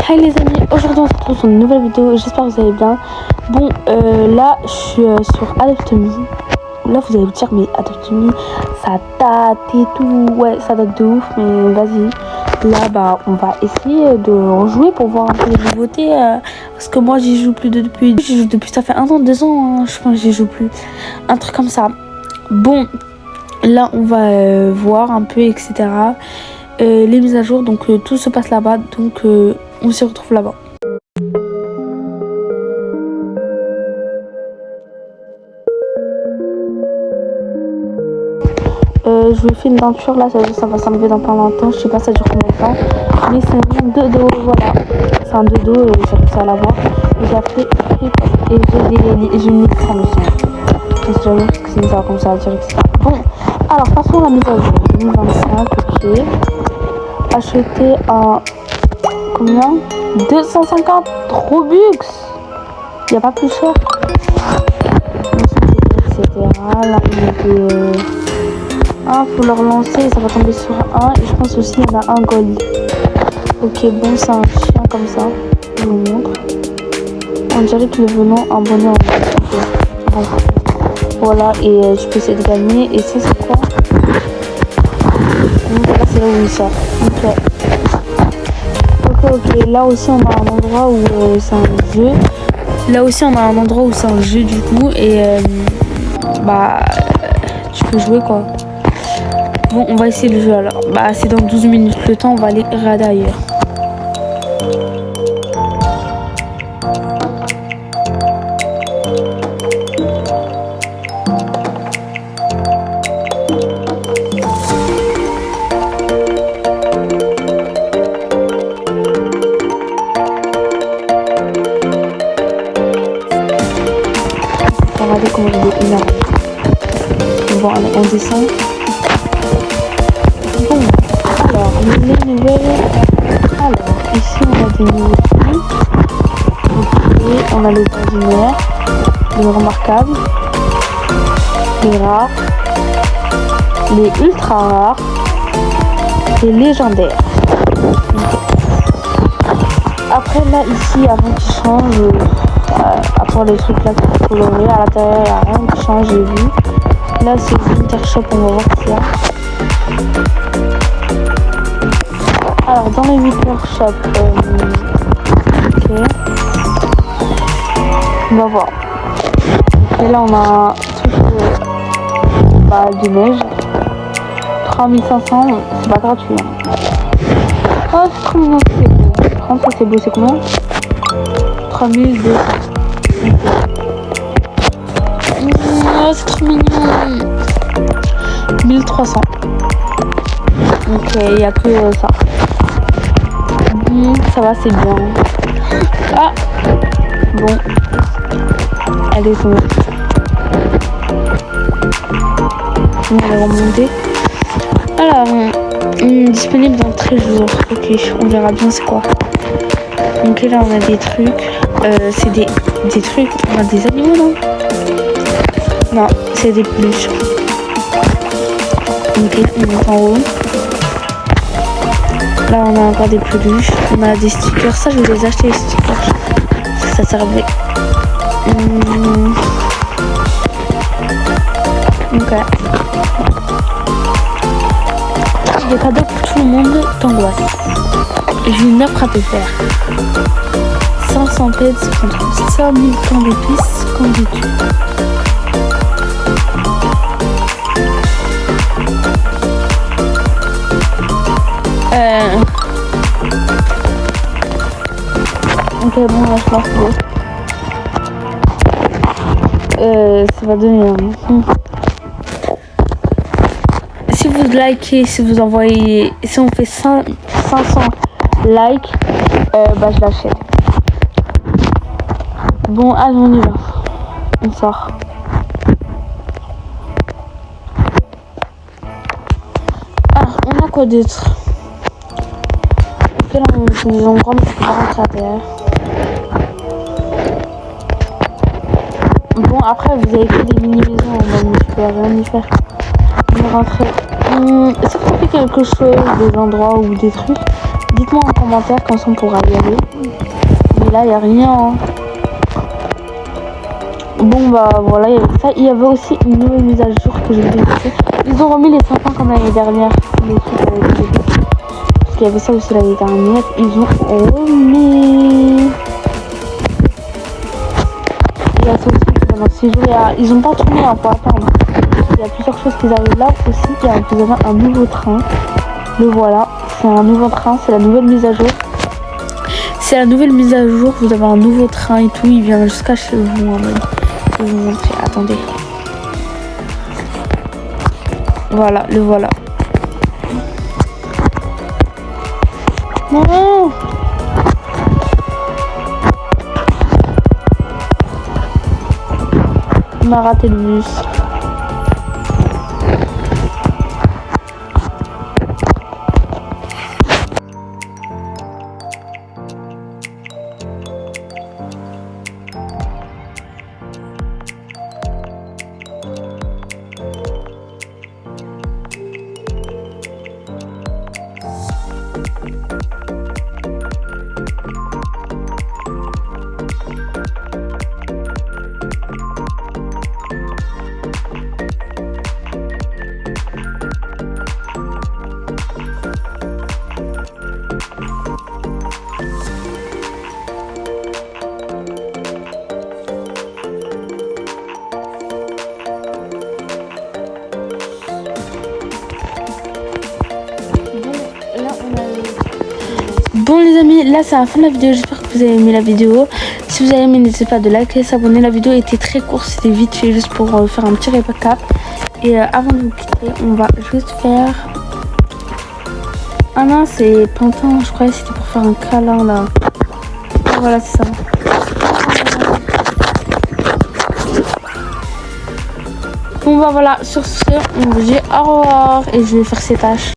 Hi les amis, aujourd'hui on se retrouve sur une nouvelle vidéo, j'espère que vous allez bien. Bon, là je suis sur Adopt Me. Là vous allez vous dire, mais Adopt Me, ça date et tout. Ouais, ça date de ouf, mais vas-y. Là, bah, on va essayer de rejouer pour voir un peu les nouveautés. Parce que moi j'y joue plus depuis. J'y joue depuis, ça fait 1 an, 2 ans, hein, je pense que j'y joue plus. Un truc comme ça. Bon, là on va voir un peu, etc. Les mises à jour, donc tout se passe là-bas, donc on se retrouve là-bas. Je lui fais une denture là, ça va s'enlever dans pas longtemps, je sais pas ça dure combien de temps, mais c'est un dodo, voilà, c'est un dodo, j'ai réussi à l'avoir, et j'ai fait et j'ai une liste en leçon, je sais jamais parce que c'est ça comme ça à dire, etc. Bon, alors passons à la mise à jour, 2025, ok, acheté en combien, 250 Robux, il n'y a pas plus cher, etc. Là il y a des faut le relancer, ça va tomber sur 1 et je pense aussi il y en a un gold. Ok, bon, c'est un chien comme ça, je vous montre, on dirait que le venin en bonnet en bon. Voilà, et je peux essayer de gagner. Et ça c'est quoi? Donc là c'est là où il sort. Ok, là aussi on a un endroit où c'est un jeu. Là aussi on a un endroit où c'est un jeu du coup. Et bah tu peux jouer quoi. Bon, on va essayer le jeu alors. Bah c'est dans 12 minutes le temps, on va aller regarder ailleurs. Regardez comment il est énorme. Bon, allez, on descend. Bon, alors, les nouvelles. Alors, ici, on a des nouveaux trucs. Ok, on a les ordinaires, les remarquables, les rares, les ultra rares, les légendaires. Okay. Après, là, ici, avant qu'ils changent, à part les trucs là qui sont colorés, à l'intérieur, il n'y a rien qui change, j'ai vu. Là, c'est Wintershop, on va voir ce qu'il y a. Alors, dans les Wintershop, ok. On va voir. Et là, on a un truc de neige. 3500, c'est pas gratuit. Hein. Oh, c'est trop mignon, c'est beau. 30, ça c'est beau, c'est combien? 3200. Oh, c'est trop mignon. 1300. Ok, il n'y a que ça. Ça va, c'est bien. Ah bon. Elle est tombée. On va remonter. Alors, disponible dans 13 jours. Ok, on verra bien c'est quoi. Donc là, on a des trucs. C'est des trucs. On a des animaux, non? Non, c'est des peluches. Ok, on est en haut. Là, on a encore des peluches. On a des stickers. Ça, je vais les acheter, les stickers. Ça servait. Ok. Des cadeaux pour tout le monde t'angoisse. J'ai une offre à te faire. 500 pets contre 5000 points d'épices. Qu'en dis-tu? Ok, bon, là, je lance l'eau. Ça va donner un... Si vous likez, si vous envoyez... Si on fait 500 likes, bah, je l'achète. Bon, allez, on y va. On sort. Ah, on a quoi d'autre? Ok, là, on est une maison grande, on va rentrer à terre. Bon, après, vous avez que des mini-maisons, donc je peux rien y faire. On va rentrer. Si vous fait quelque chose, des endroits ou des trucs, Dites-moi en commentaire quand on pourra y aller. Mais là, il n'y a rien. Hein. Bon, bah voilà, il y avait ça. Il y avait aussi une nouvelle mise à jour que j'ai détestée. Ils ont remis les 5 ans comme l'année dernière. Les trucs avec les... Parce qu'il y avait ça aussi l'année dernière. Ils ont remis. Il y a ça aussi pendant 6 jours. Ils ont pas tourné, hein, faut attendre. Il y a plusieurs choses qui arrivent là aussi. Vous avez un nouveau train. Le voilà. C'est un nouveau train. C'est la nouvelle mise à jour. C'est la nouvelle mise à jour. Vous avez un nouveau train et tout. Il vient jusqu'à chez vous. En mode. Je vais vous montrer. Attendez. Voilà. Le voilà. Non. On a raté le bus. Bon les amis, là c'est la fin de la vidéo, j'espère que vous avez aimé la vidéo. Si vous avez aimé, n'hésitez pas de liker, s'abonner. La vidéo était très courte, c'était vite fait juste pour faire un petit récap. Et avant de vous quitter, on va juste faire... Ah non, c'est Pantin, je croyais que c'était pour faire un câlin là. Ah, voilà, c'est ça. Bon bah voilà, sur ce, on vous dit au revoir et je vais faire ces tâches.